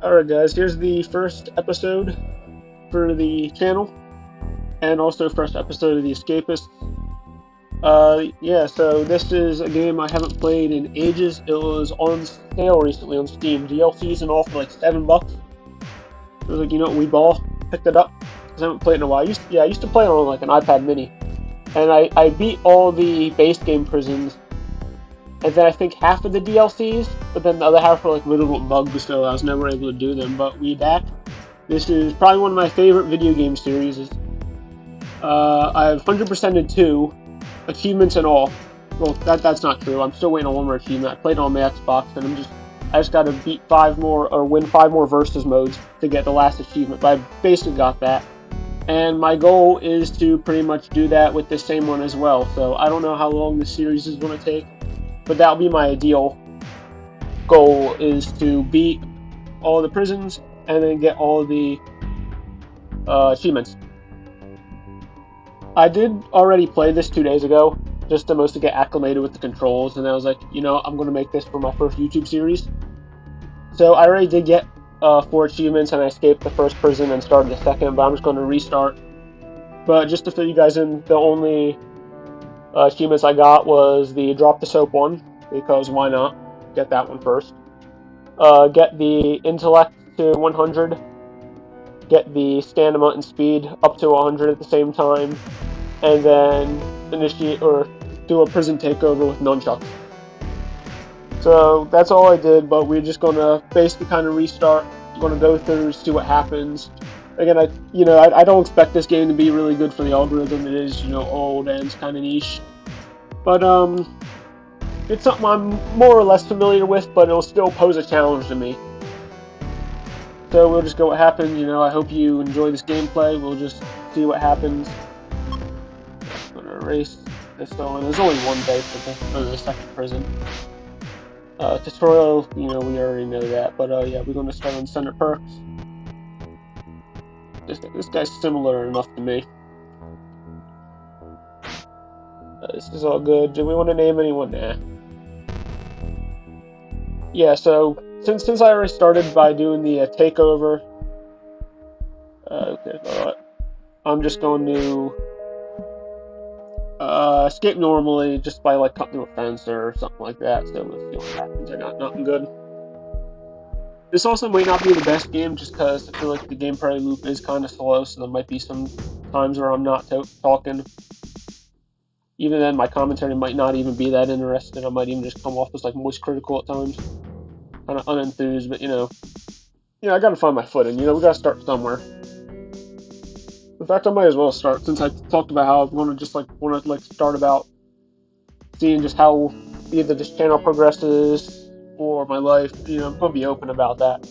Alright guys, here's the first episode for the channel, and also first episode of the Escapists. Yeah, so this is a game I haven't played in ages. It was on sale recently on Steam. DLCs and all for like $7. It was like, we ball. Picked it up, because I haven't played in a while. I used to play it on like an iPad mini. And I beat all the base game prisons, and then I think half of the DLCs, but then the other half were like little bugs, so I was never able to do them. But we back. This is probably one of my favorite video game series. I've 100%ed 2 achievements and all. Well, that's not true. I'm still waiting on one more achievement. I played it on my Xbox, and I just got to beat 5 more or win 5 more versus modes to get the last achievement. But I basically got that, and my goal is to pretty much do that with this same one as well. So I don't know how long this series is going to take, but that'll be my ideal goal, is to beat all the prisons and then get all the achievements. I did already play this 2 days ago, just to mostly get acclimated with the controls, and I was like, I'm going to make this for my first YouTube series. So I already did get 4 achievements, and I escaped the first prison and started the second, but I'm just going to restart. But just to fill you guys in, the only achievements I got was the drop the soap one, because why not? Get that one first. Get the intellect to 100. Get the stamina and speed up to 100 at the same time, and then initiate or do a prison takeover with nunchucks. So that's all I did, but we're just gonna basically kind of restart. I'm gonna go through, see what happens. Again, I don't expect this game to be really good for the algorithm. It is, old and it's kind of niche, but it's something I'm more or less familiar with, but it'll still pose a challenge to me. So we'll just go what happens. I hope you enjoy this gameplay. We'll just see what happens. I'm gonna erase this one. There's only one day for the second prison. Tutorial, we already know that. But yeah, we're gonna start on Center Perks. This guy's similar enough to me. This is all good. Do we want to name anyone? Nah. Yeah, so since I already started by doing the takeover, okay, I'm just going to escape normally, just by like cutting through a fence or something like that. So we'll see what happens. I got nothing good. This also might not be the best game, just because I feel like the gameplay loop is kind of slow, so there might be some times where I'm not talking. Even then, my commentary might not even be that interesting. I might even just come off as like most critical at times, kind of unenthused. But I gotta find my footing. We gotta start somewhere. In fact, I might as well start, since I talked about how I'm gonna just want to start about seeing just how either this channel progresses or my life. I'm gonna be open about that.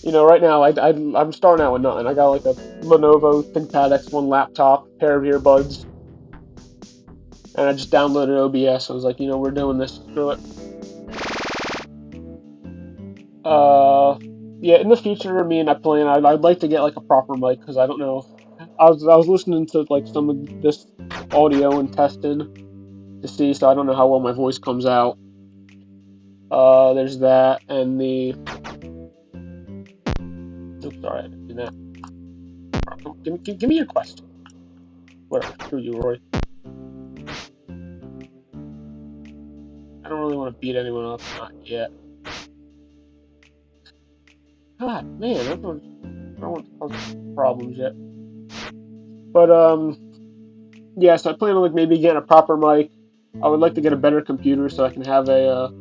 Right now I'm starting out with nothing. I got like a Lenovo ThinkPad X1 laptop, pair of earbuds, and I just downloaded OBS. I was like, we're doing this. Screw it. Yeah, in the future, I'd like to get like a proper mic, because I don't know. I was listening to like some of this audio and testing to see, so I don't know how well my voice comes out. There's that, and the. Oops, sorry, I didn't do that. Give me your question. Whatever, screw you, Roy. I don't really want to beat anyone up, not yet. God, man, I don't want to cause problems yet. But yeah, so I plan on maybe getting a proper mic. I would like to get a better computer so I can have a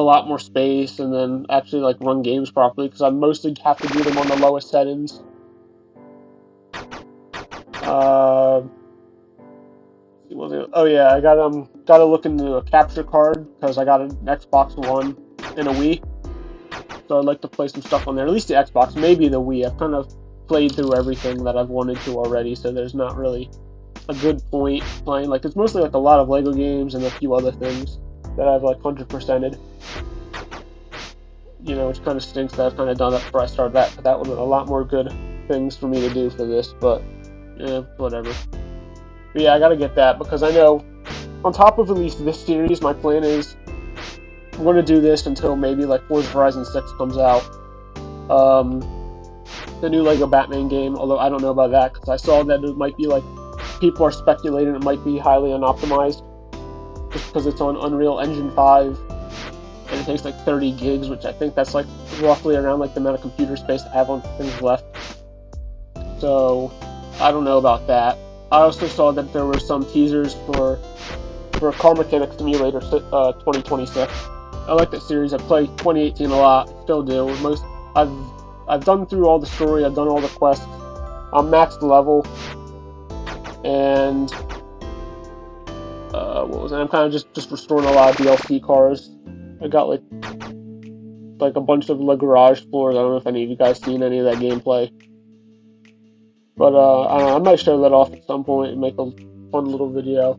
lot more space, and then actually run games properly, because I mostly have to do them on the lowest settings. Oh yeah, I gotta look into a capture card, because I got an Xbox One and a Wii, so I'd like to play some stuff on there. At least the Xbox, maybe the Wii. I've kind of played through everything that I've wanted to already, so there's not really a good point playing. It's mostly a lot of Lego games and a few other things that I've 100%ed. Which kind of stinks that I've kind of done that before I started that. But that would have a lot more good things for me to do for this. But yeah, whatever. But yeah, I gotta get that, because I know, on top of at least this series, my plan is I'm going to do this until maybe like Forza Horizon 6 comes out. The new Lego Batman game, although I don't know about that because I saw that it might be like, people are speculating it might be highly unoptimized just because it's on Unreal Engine 5 and it takes like 30 gigs, which I think that's like roughly around like the amount of computer space I have on things left. So I don't know about that. I also saw that there were some teasers for Car Mechanic Simulator 2026. I like that series. I played 2018 a lot. Still do. I've done through all the story. I've done all the quests. I'm maxed level, and what was it? I'm kind of just restoring a lot of DLC cars. I got like a bunch of the garage floors. I don't know if any of you guys seen any of that gameplay, but I don't know, I might show that off at some point and make a fun little video.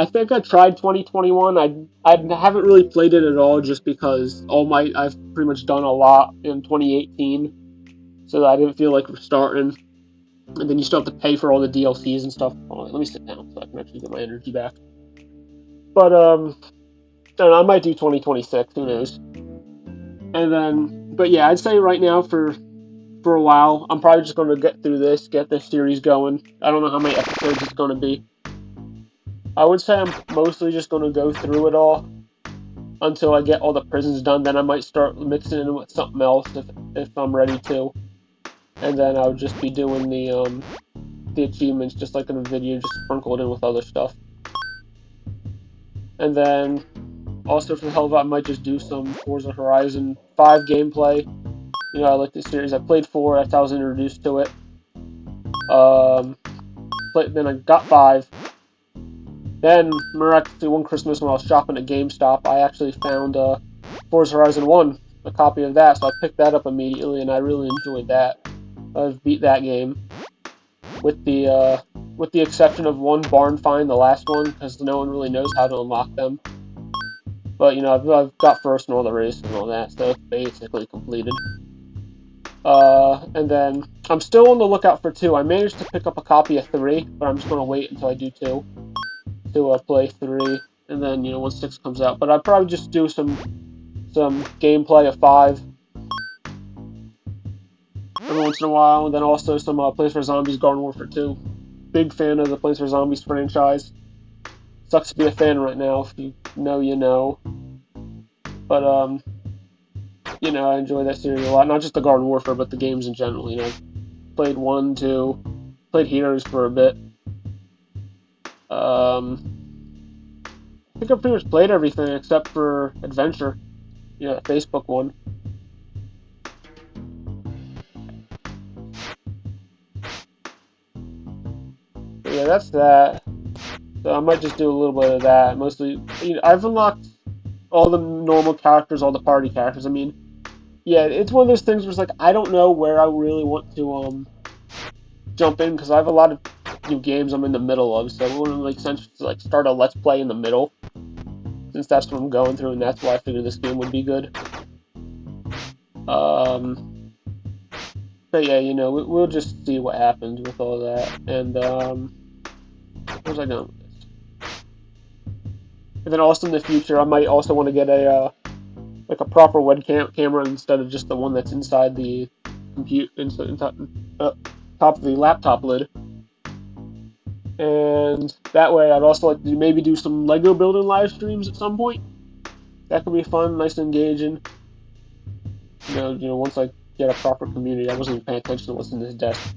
I think I tried 2021. I haven't really played it at all just because I've pretty much done a lot in 2018, so I didn't feel like restarting. And then you still have to pay for all the DLCs and stuff. Hold on, let me sit down so I can actually get my energy back. But I don't know, I might do 2026. Who knows? And then, but yeah, I'd say right now for a while, I'm probably just going to get through this, get this series going. I don't know how many episodes it's going to be. I would say I'm mostly just going to go through it all until I get all the prisons done. Then I might start mixing it in with something else if I'm ready to. And then I would just be doing the achievements just like in a video, just sprinkled in with other stuff. And then also for the hell of it, I might just do some Forza Horizon 5 gameplay. You know, I like this series. I played 4. That's how I was introduced to it. Then I got 5. Then, miraculously, one Christmas when I was shopping at GameStop, I actually found Forza Horizon 1, a copy of that, so I picked that up immediately, and I really enjoyed that. I've beat that game, with the exception of one barn find, the last one, because no one really knows how to unlock them. But, you know, I've got first in all the races and all that, so it's basically completed. And then, I'm still on the lookout for 2. I managed to pick up a copy of 3, but I'm just going to wait until I do 2. To play 3, and then, you know, once 6 comes out. But I'd probably just do some gameplay of 5 every once in a while, and then also some Plants vs. Zombies Garden Warfare 2. Big fan of the Plants vs. Zombies franchise. Sucks to be a fan right now. If you know, you know. But, you know, I enjoy that series a lot. Not just the Garden Warfare, but the games in general. You know, played 1, 2, played Heroes for a bit. I think I've pretty much played everything except for Adventure. You know, the Facebook one. But yeah, that's that. So I might just do a little bit of that. Mostly, you know, I've unlocked all the normal characters, all the party characters. I mean, yeah, it's one of those things where it's like I don't know where I really want to jump in because I have a lot of new games I'm in the middle of, so it wouldn't make sense to like start a let's play in the middle, since that's what I'm going through, and that's why I figured this game would be good. But yeah, you know, we'll just see what happens with all that. And where's I going with this? And then also in the future, I might also want to get a like a proper webcam camera instead of just the one that's inside the top of the laptop lid. And that way, I'd also like to maybe do some Lego building live streams at some point. That could be fun, nice and engaging. You know, once I get a proper community, I wasn't even paying attention to what's in this desk.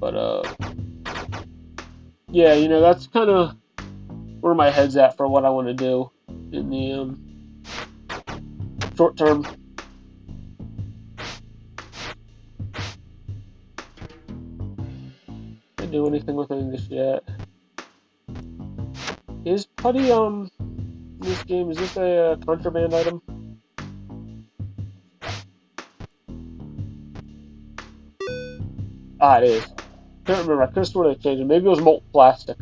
But yeah, you know, that's kind of where my head's at for what I want to do in the short term. Didn't do anything with any of this yet. Is putty in this game? Is this a contraband item? Ah, it is. Can't remember. I could have sworn they changed it. Maybe it was molten plastic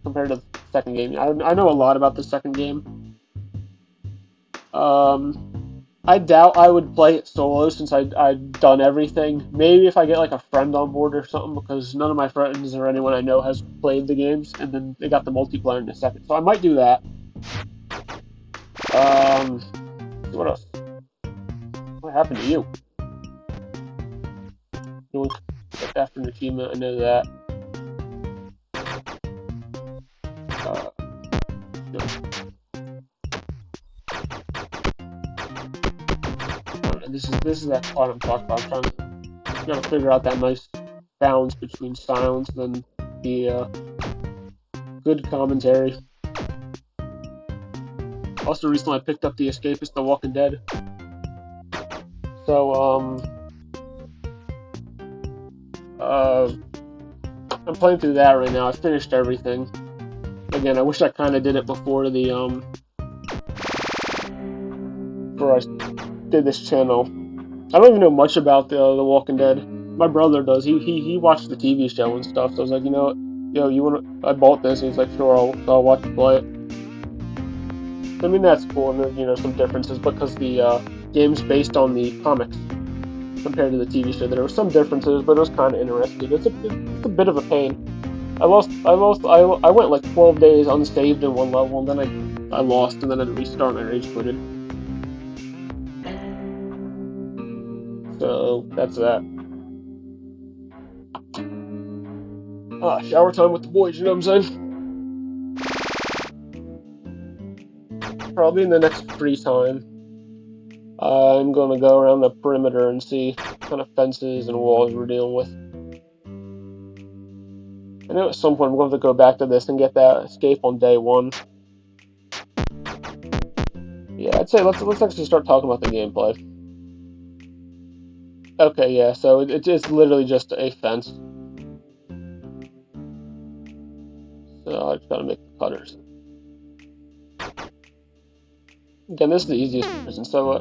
compared to the second game. I know a lot about the second game. I doubt I would play it solo since I've done everything. Maybe if I get like a friend on board or something, because none of my friends or anyone I know has played the games, and then they got the multiplayer in a second. So I might do that. What else? What happened to you? You get that from the achievement, I know that. This is that part I'm talking about. I'm trying to figure out that nice balance between silence and the good commentary. Also, recently I picked up the Escapists, The Walking Dead. So I'm playing through that right now. I finished everything. Again, I wish I kind of did it before I did this channel. I don't even know much about the Walking Dead. My brother does. He watched the TV show and stuff. So I was like, you know, you want to? I bought this. And he's like, sure, I'll watch you play it. I mean, that's cool. And there's, you know, some differences because the game's based on the comics compared to the TV show. There were some differences, but it was kind of interesting. It's a bit of a pain. I went like 12 days unsaved in one level, and then I lost, and then I had to restart and I rage quitted. So that's that. Shower time with the boys, you know what I'm saying? Probably in the next free time, I'm gonna go around the perimeter and see what kind of fences and walls we're dealing with. I know at some point I'm going to go back to this and get that escape on day 1. Yeah, I'd say let's actually start talking about the gameplay. Okay, yeah, so it's literally just a fence. So I just gotta make the cutters. Again, this is the easiest prison. So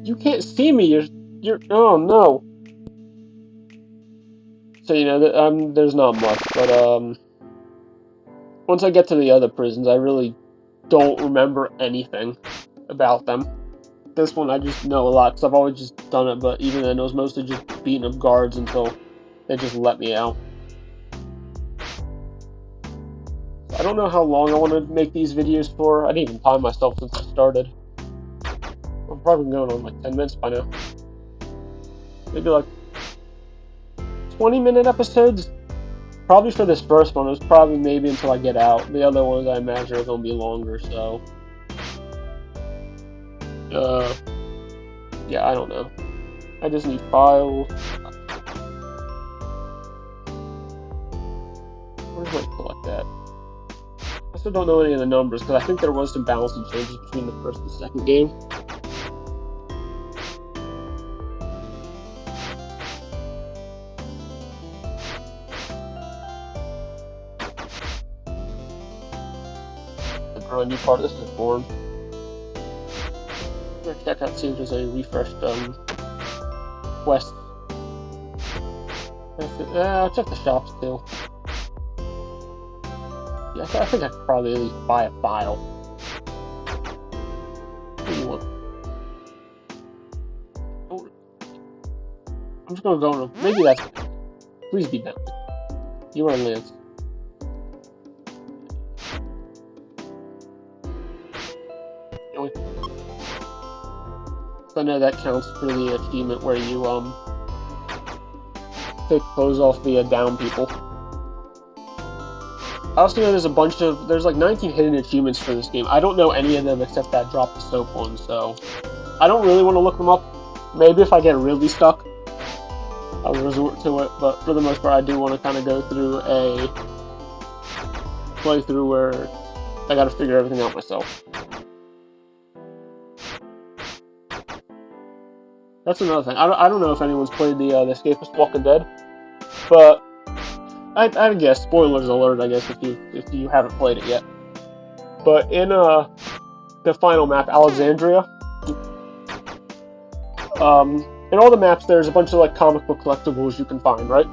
you can't see me. You're. Oh no. So you know, there's not much, but once I get to the other prisons, I really don't remember anything about them. This one I just know a lot because I've always just done it, but even then it was mostly just beating up guards until they just let me out. I don't know how long I want to make these videos for. I didn't even time myself since I started. I'm probably going on like 10 minutes by now. Maybe like 20-minute episodes. Probably for this first one. It was probably maybe until I get out. The other ones I imagine are going to be longer, so... yeah, I don't know. I just need files. Where do I collect that? I still don't know any of the numbers, because I think there was some balancing changes between the first and second game. The grindy part, this is boring. I'm gonna check out, see if there's any refreshed, quests. I'll check the shops, too. Yeah, I think I could probably at least buy a file. What do you want? Oh, I'm just gonna go on. Maybe that's. Please be Bentley. You are Lance. So I know that counts for the achievement where you take clothes off the down people. I also know there's like 19 hidden achievements for this game. I don't know any of them except that drop the soap one, so I don't really want to look them up. Maybe if I get really stuck, I'll resort to it, but for the most part I do want to kind of go through a playthrough where I gotta figure everything out myself. That's another thing. I don't know if anyone's played the Escapists Walking Dead, but I guess spoilers alert. I guess if you haven't played it yet, but in the final map, Alexandria, in all the maps there's a bunch of like comic book collectibles you can find, right?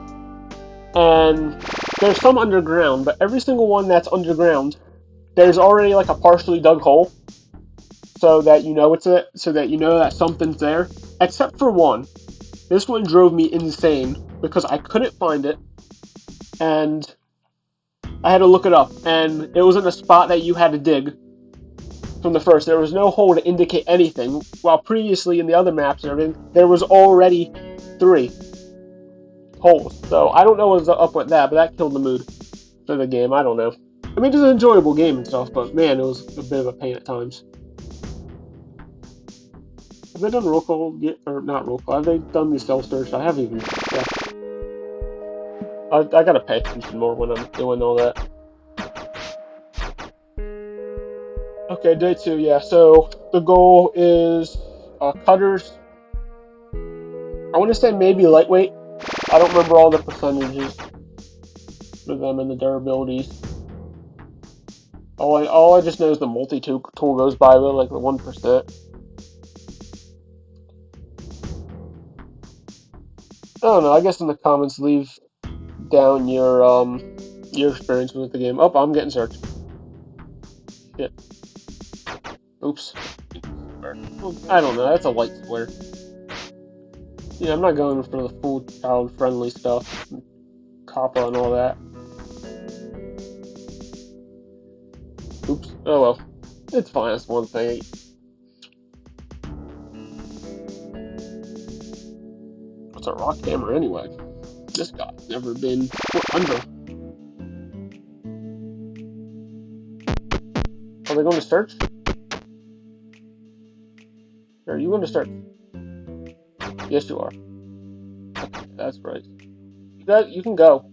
And there's some underground, but every single one that's underground, there's already like a partially dug hole. so that you know so that you know that something's there. Except for one. This one drove me insane because I couldn't find it, and I had to look it up, and it was in a spot that you had to dig from the first. There was no hole to indicate anything, while previously in the other maps and everything, there was already 3 holes. So I don't know what's up with that, but that killed the mood for the game. I don't know. I mean, it's an enjoyable game and stuff, but man, it was a bit of a pain at times. Have they done roll call yet? Or not roll call? Have they done the self search? I haven't even checked. I gotta pay attention more when I'm doing all that. Okay, day 2, yeah. So the goal is cutters. I want to say maybe lightweight. I don't remember all the percentages for them and the durabilities. All I just know is the multi-tool goes by though, like the 1%. I don't know. I guess in the comments leave down your experience with the game. Oh, I'm getting searched. Shit. Oops. Well, I don't know. That's a light square. Yeah, I'm not going for the full child-friendly stuff, coppa and all that. Oops. Oh well. It's fine. That's one thing. What's a rock hammer anyway? This guy's never been put under. Are they going to search? Are you going to search? Yes, you are. Okay, that's right. You can go.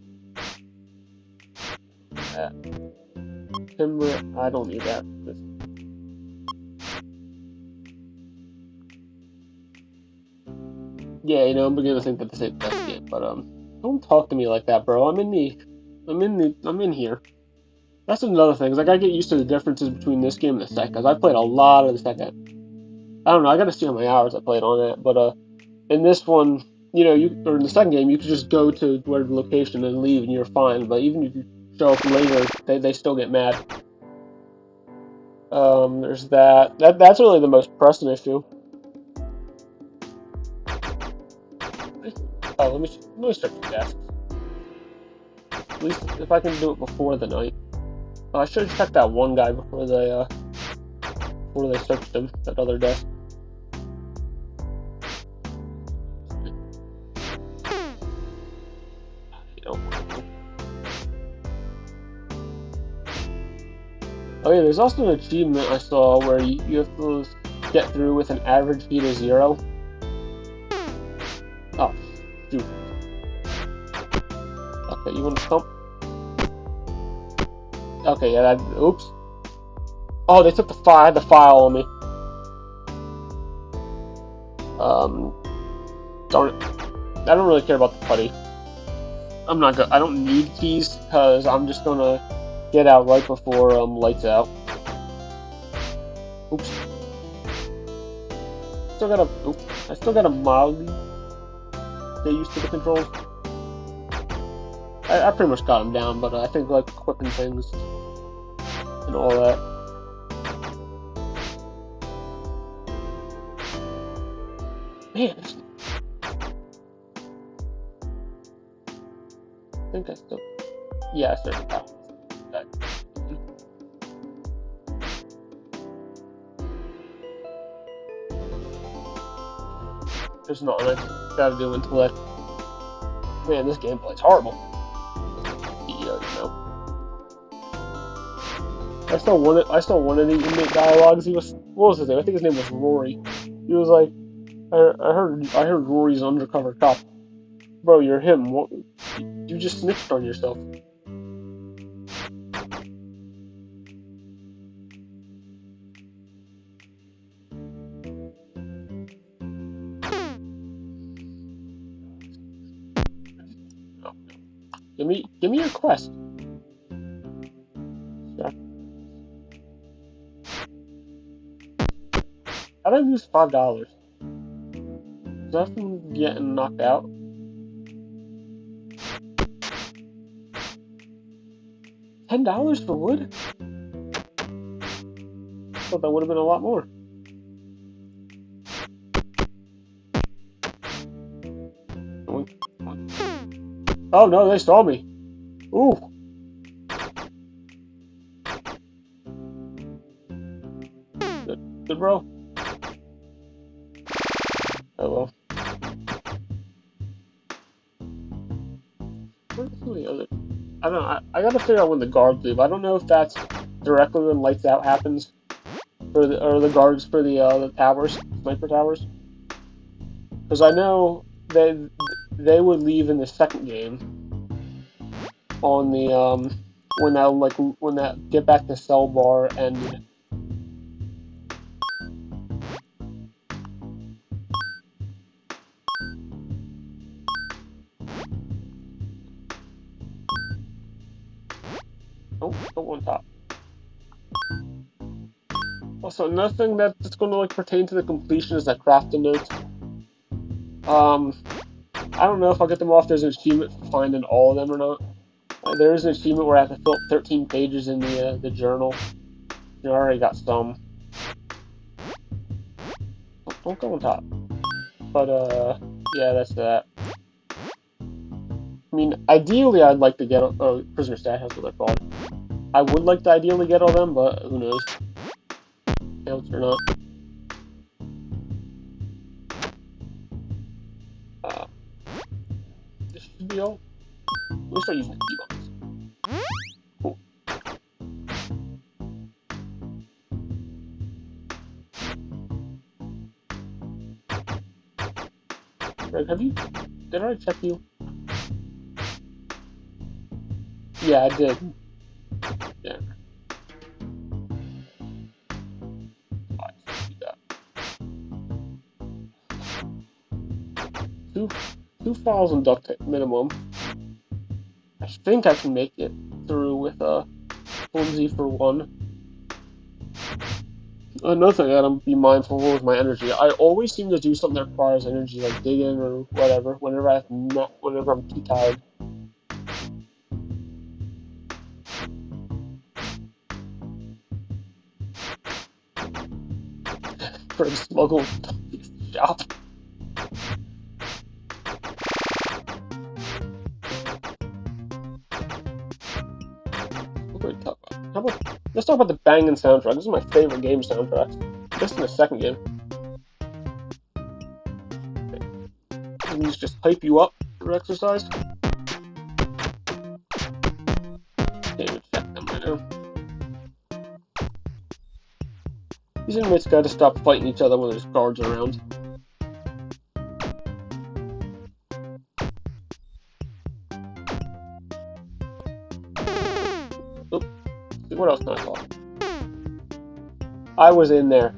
Timber. I don't need that. Yeah, you know, I'm beginning to think that this ain't the best game, but don't talk to me like that, bro. I'm in here. That's another thing, is I gotta get used to the differences between this game and the second, because I played a lot of the second. I don't know, I gotta see how many hours I played on it, but in this one, you know, or in the second game, you could just go to where the location and leave, and you're fine. But even if you show up later, they still get mad. There's that. That's really the most pressing issue. Oh, let me start the tasks. At least if I can do it before the night. Oh, I should have checked that one guy before they searched him. That other desk. You know. Oh yeah, there's also an achievement I saw where you have to get through with an average speed of 0. Oh, shoot. Okay, you want to come? Okay, yeah, oops. Oh, they took the file. I had the file on me. Darn it. I don't really care about the putty. I don't need keys because I'm just gonna get out right before lights out. Oops. I still gotta mildly get used to the controls. I pretty much got them down, but I think like equipping things and all that. Man, I think I still. Yeah, I started out. There's not much I gotta do until that. Man, this gameplay's horrible. You know. I still wanted the inmate dialogues. What was his name? I think his name was Rory. He was like, I heard Rory's an undercover cop. Bro, you're him. What? You just snitched on yourself. Oh, no. Give me your quest. Yeah. How did I lose $5? Is that from getting knocked out? $10 for wood? I thought that would have been a lot more. Oh no, they saw me. Ooh. Good bro. Oh well. Where's some of the other? I don't know. I gotta figure out when the guards leave. I don't know if that's directly when lights out happens, for the guards for the towers, sniper towers. Because I know they would leave in the second game on the when that get back to cell bar ended. Oh, go on top. Also, nothing that's going to like pertain to the completion is that crafting notes. I don't know if I'll get them off. There's an achievement for finding all of them or not. There is an achievement where I have to fill up 13 pages in the journal. I already got some. Don't go on top. But yeah, that's that. I mean, ideally, I'd like to get prisoner stash. That's what they're called. I would like to ideally get all them, but who knows? Counts or not. This should be all. We'll start using the keybinds. Cool. Greg, did I check you? Yeah, I did. Yeah. Two files and duct tape minimum. I think I can make it through with flimsy for one. Another thing I gotta be mindful of is my energy. I always seem to do something that requires energy, like digging or whatever, whenever I'm too tired. For a smuggle shop. Let's talk about the banging soundtrack. This is my favorite game soundtrack. Just in the second game. These just hype you up for exercise. Can't even check them right now. These inmates gotta stop fighting each other when there's guards around. Oop. What else can I talk? I was in there.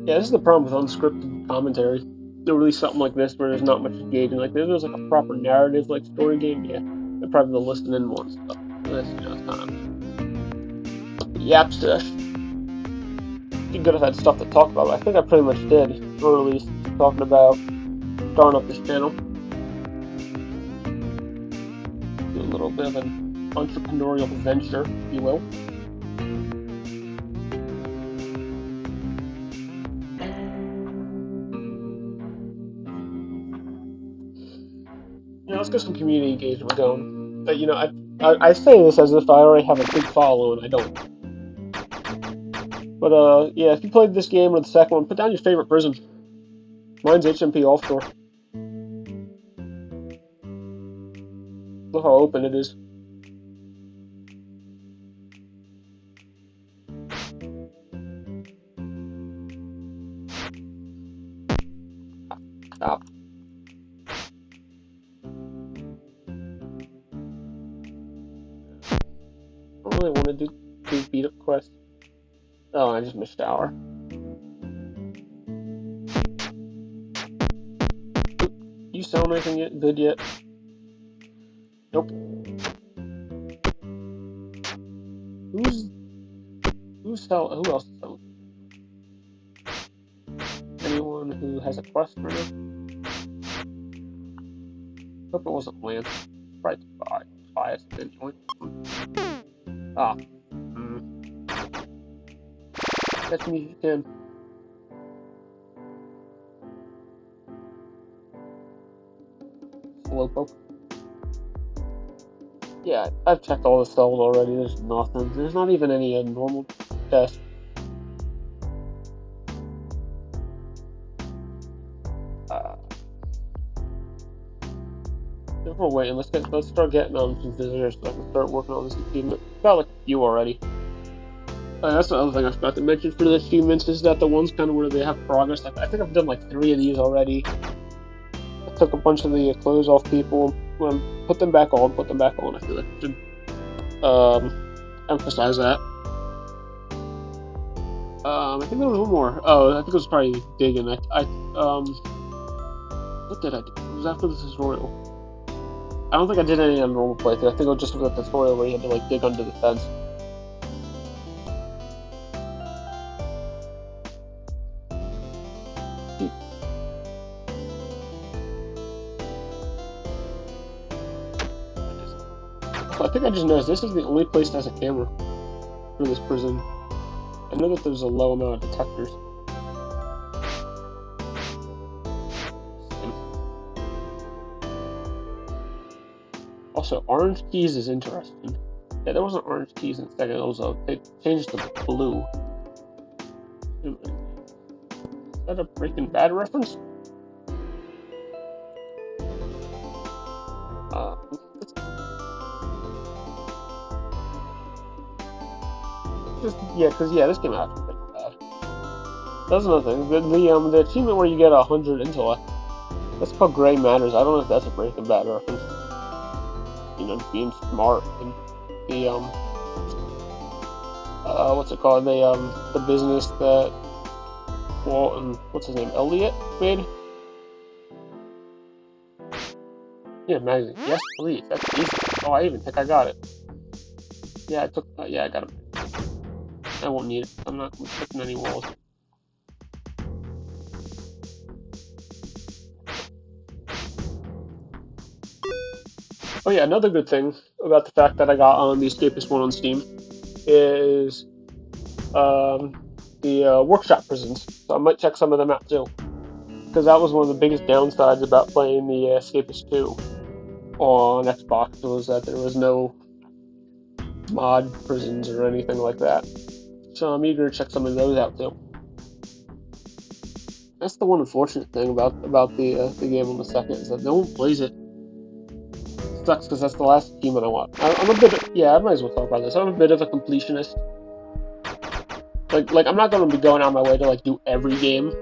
Yeah, this is the problem with unscripted commentary. They'll release something like this where there's not much engaging. Like, if there's like a proper narrative, like story game, yeah, they're probably the listening in one stuff. This, it's kind of yap sesh. Be good if I had stuff to talk about. I think I pretty much did, or at least talking about starting up this channel. Do a little bit of an entrepreneurial venture, if you will. Let's get some community engagement going. But, I say this as if I already have a big following. I don't. But, yeah, if you played this game or the second one, put down your favorite prison. Mine's HMP Offshore. Look how open it is. Stop. I don't really want to do beat up quests. Oh, I just missed shower. You selling anything good yet? Nope. Who else is selling? Anyone who has a quest right now? Hope it wasn't Lance. Right to buy us eventually. Ah. Catch me if you can. Slowpoke. Yeah, I've checked all the cells already. There's nothing. There's not even any normal tests. If we're waiting, let's start getting some visitors so I can start working on this achievement. Got like a few already. That's the other thing I forgot to mention for the achievements is that the ones kind of where they have progress. I think I've done like 3 of these already. I took a bunch of the clothes off people and put them back on. I feel like I should emphasize that. I think there was one more. Oh, I think it was probably digging. What did I do? It was after the tutorial. I don't think I did any on normal playthrough. I think it was just the tutorial where you had to like dig under the fence. I think I just noticed this is the only place that has a camera for this prison. I know that there's a low amount of detectors. Also, orange keys is interesting. Yeah, there wasn't orange keys instead. It was they changed to blue. Is that a Breaking Bad reference? This came out after Breaking Bad. That's another thing. The achievement where you get 100 intellect. That's called Gray Matters. I don't know if that's a Breaking Bad reference. You know, being smart and the what's it called? The business that Walt and what's his name, Elliot made. Yeah, magazine. Yes, please. That's easy. Oh, I even think I got it. Yeah, I took. Yeah, I got it. I won't need it. I'm not clicking any walls. Oh yeah, another good thing about the fact that I got on the Escapist one on Steam is the workshop prisons. So I might check some of them out too, because that was one of the biggest downsides about playing the Escapist 2 on Xbox was that there was no mod prisons or anything like that. So I'm eager to check some of those out too. That's the one unfortunate thing about the game on the second is that no one plays it. It sucks because that's the last achievement I want. I'm a bit. I might as well talk about this. I'm a bit of a completionist. Like I'm not gonna be going out of my way to like do every game,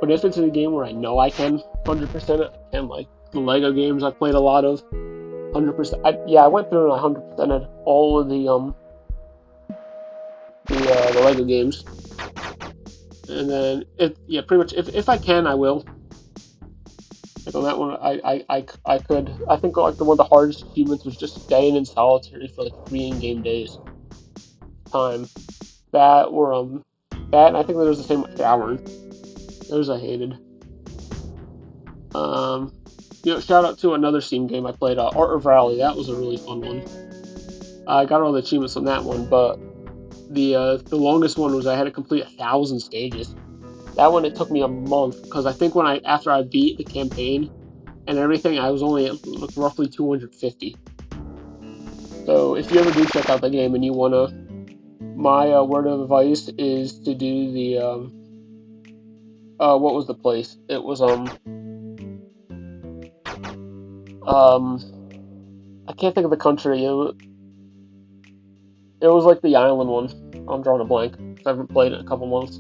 but if it's a game where I know I can 100% it, I can. Like the Lego games I played a lot of, 100%. I went through and I 100%ed all of the Lego games, and then pretty much if I can I will. Like on that one, I could. I think like one of the hardest achievements was just staying in solitary for like 3 in-game days. Time that and I think there was the same with showering. Those I hated. Shout out to another Steam game I played, Art of Rally. That was a really fun one. I got all the achievements on that one, but the longest one was I had to complete 1,000 stages. That one it took me a month because I think after I beat the campaign and everything, I was only at roughly 250. So if you ever do check out the game and you wanna, my word of advice is to do the what was the place? It was I can't think of the country. It was like the island one. I'm drawing a blank. I haven't played it in a couple months.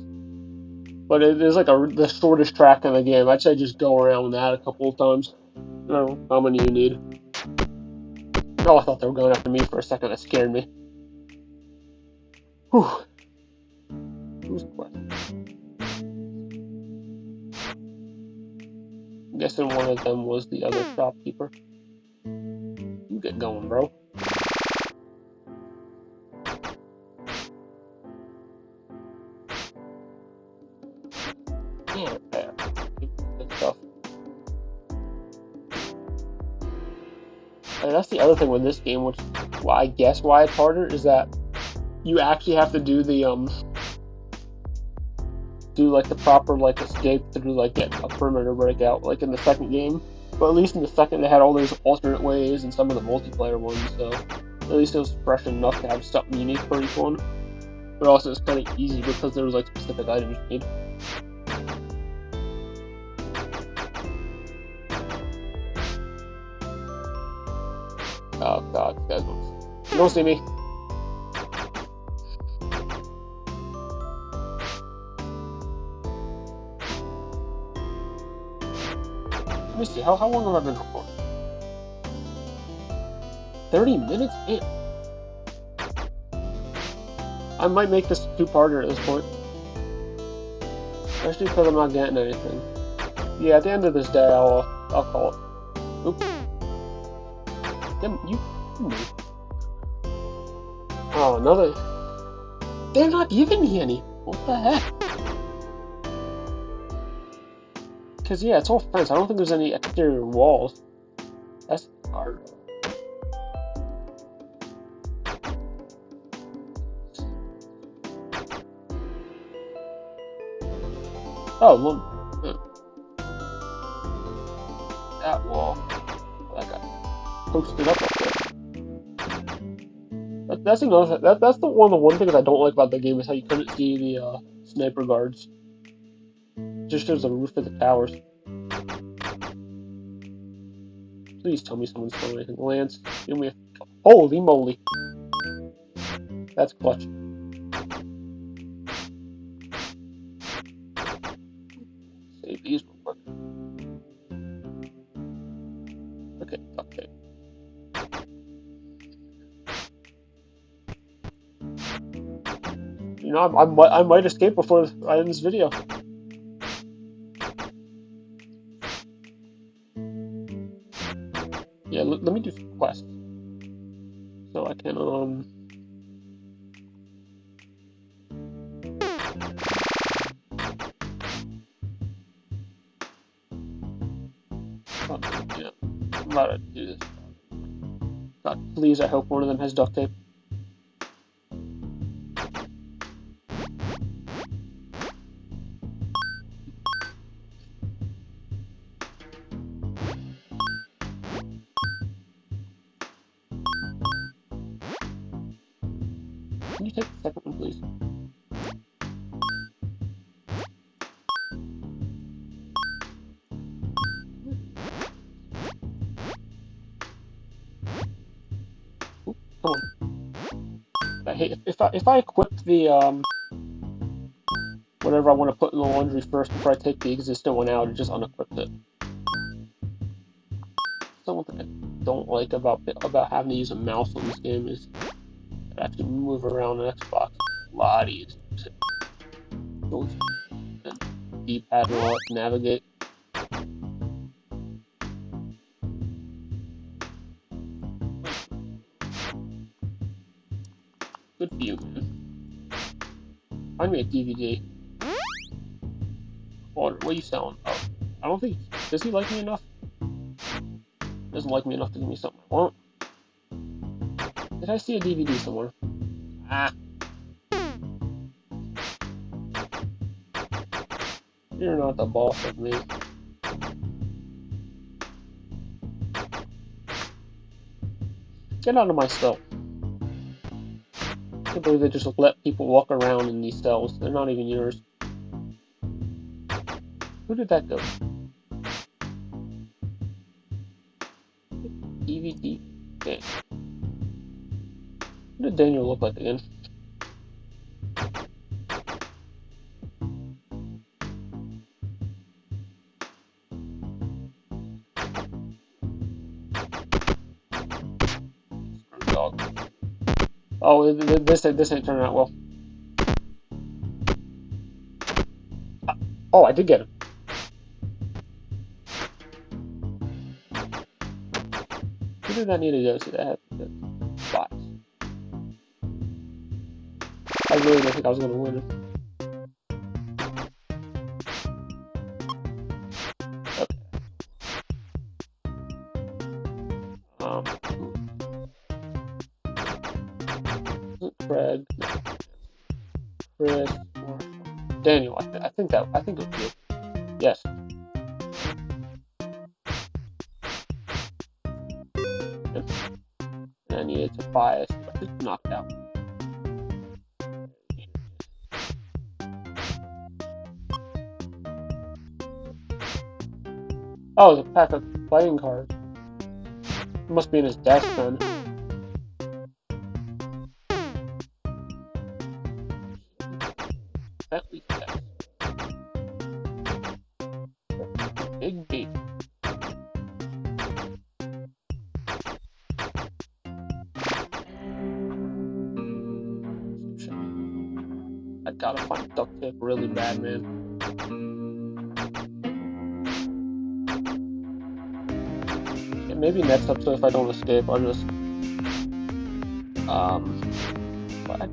But it is like the shortest track in the game. I'd say just go around that a couple of times. I don't know how many you need. Oh, I thought they were going after me for a second. That scared me. Whew. Who's question? I'm guessing one of them was the other shopkeeper. You get going, bro. Yeah, good stuff. And that's the other thing with this game, which I guess why it's harder is that you actually have to do the do like the proper like escape to do like get a perimeter breakout like in the second game. But at least in the second, they had all those alternate ways and some of the multiplayer ones, so at least it was fresh enough to have something unique for each one. But also, it's kind of easy because there was like specific items you need. Oh god, you guys don't see me. Let me see, how long have I been recording? 30 minutes? Damn. I might make this a two-parter at this point. Especially because I'm not getting anything. Yeah, at the end of this day, I'll call it. Oops. Damn, you move. Oh, another. They're not giving me any. What the heck? Because, yeah, it's all fence. I don't think there's any exterior walls. That's hard. Oh, well. That wall. That got posted up there. That's another. That's the one thing I don't like about the game is how you couldn't see the sniper guards. It just shows the roof of the towers. Please tell me someone's throwing anything. Lance, give me a. Holy moly! That's clutch. Save these real quick. Okay, duct tape. You know, I might escape before I end this video. Yeah, let me do some quests. So I can, yeah, I'm about to do this. God, please, I hope one of them has duct tape. Can you take the second one, please? Ooh, come on. If I equip the whatever I want to put in the laundry first before I take the existing one out, it just unequips it. Something I don't like about having to use a mouse on this game is I have to move around an Xbox a lot easier. Those D-pad and all that to navigate. Good for you, man. Find me a DVD. What are you selling? Oh, I don't think. Does he like me enough? Doesn't like me enough to give me something I want. Did I see a DVD somewhere? Ah. You're not the boss of me. Get out of my cell. I can't believe they just let people walk around in these cells. They're not even yours. Who did that go? DVD. Okay. What did Daniel look like again? Dog. Oh, this ain't turning out well. Oh, I did get him. Who did I need to go to that had the spots? I really didn't think I was going to win it. Okay. Craig, Chris, or Daniel. I think it was you. Yes. bias. Just knocked out. Oh, it's a pack of playing cards. It must be in his desk then. Bentley desk. Big B. I gotta find duct tape really bad, man. Yeah, maybe next episode, if I don't escape, I'll just what?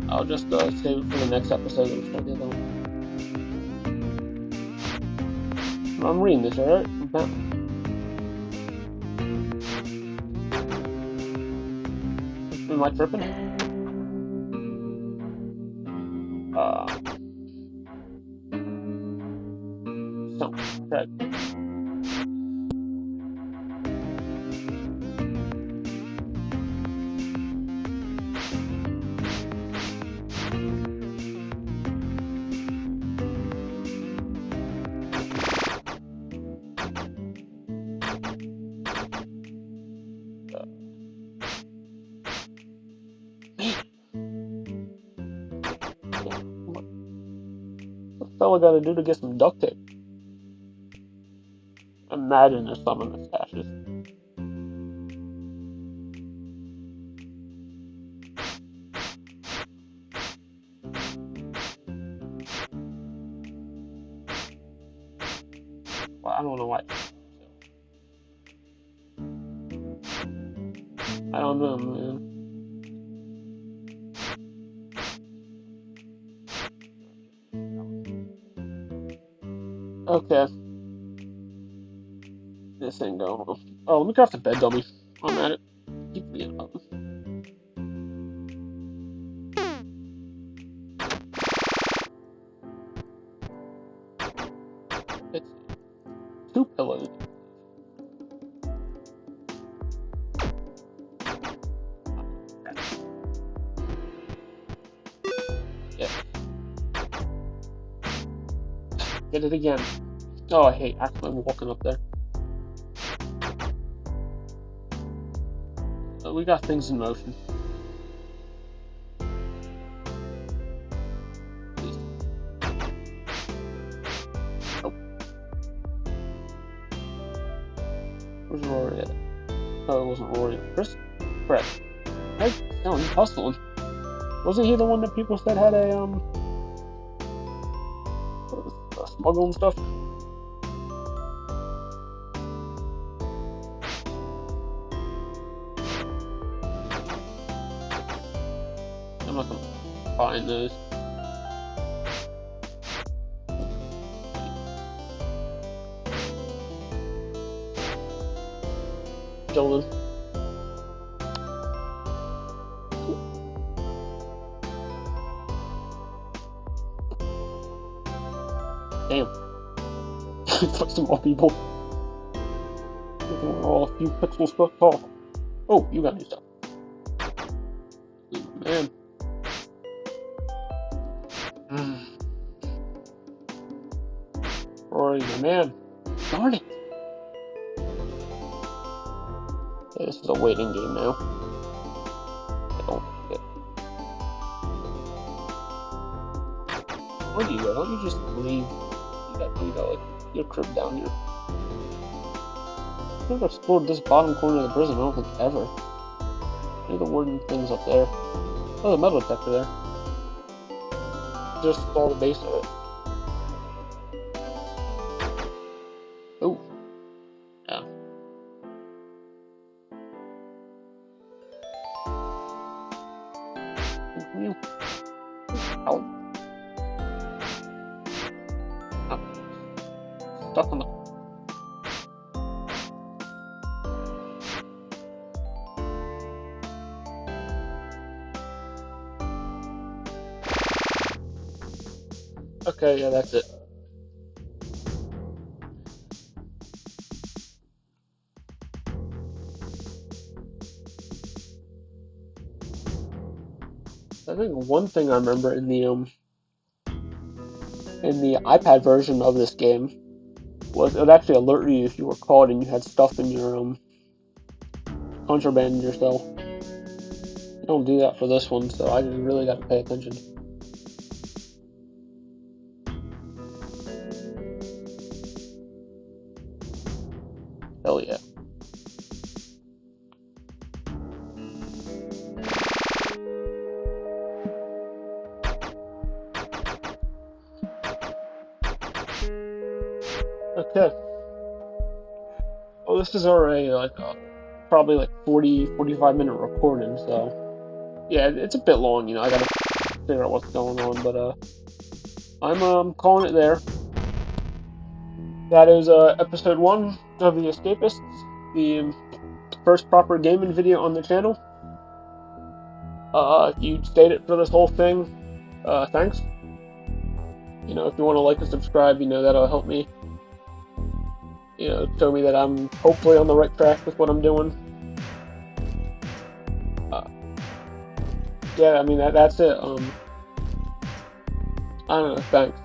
I'll just save it for the next episode. I'm reading this, alright? Am I tripping? Soundtrack. What the fella gotta do to get some duct tape? Imagine there's some in the stashes. Well, I don't know why. I don't know, man. Okay. This ain't going. Oh, let me craft a bed dummy. I'm at it. Keep forgetting about this. It's 2 pillows. Yeah. Get it again. Oh, I hate accidentally walking up there. We got things in motion. Please. Nope. Where's Rory at? Oh, it wasn't Rory. Chris? Fred. Hey, no, he's hustling. Wasn't he the one that people said had a smuggling stuff? I'm not gonna find those. Gentlemen. Damn. Fuck some more people. We're all a few pixels stuff tall. Oh, you got new stuff. Man. Rory, my man. Darn it. Okay, this is a waiting game now. Where do you go? Don't you just leave? You got like your crib down here. I've never explored this bottom corner of the prison, I don't think ever. Maybe the warden thing's up there. Oh, the metal detector there. Just saw the base of it. Oh. Yeah. You. Oh. Stuck on the. Okay, yeah, that's it. I think one thing I remember in the iPad version of this game was it would actually alert you if you were caught and you had stuff in your contraband in your cell. You don't do that for this one, so I just really got to pay attention. Hell yeah. Okay. Well, this is already like probably like 45-minute recording, so yeah, it's a bit long, I gotta figure out what's going on, but I'm calling it there. That is episode 1 of the Escapists, the first proper gaming video on the channel. If you stayed it for this whole thing, thanks. If you want to like and subscribe, that'll help me. Show me that I'm hopefully on the right track with what I'm doing. Yeah, I mean that's it. I don't know. Thanks.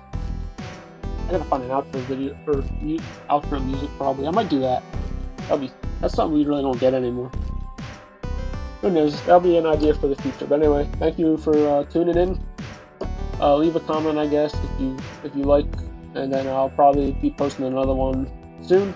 I gotta find an outro video or outro music probably. I might do that. That's something we really don't get anymore. Who knows? That'll be an idea for the future. But anyway, thank you for tuning in. Leave a comment, I guess, if you like, and then I'll probably be posting another one soon.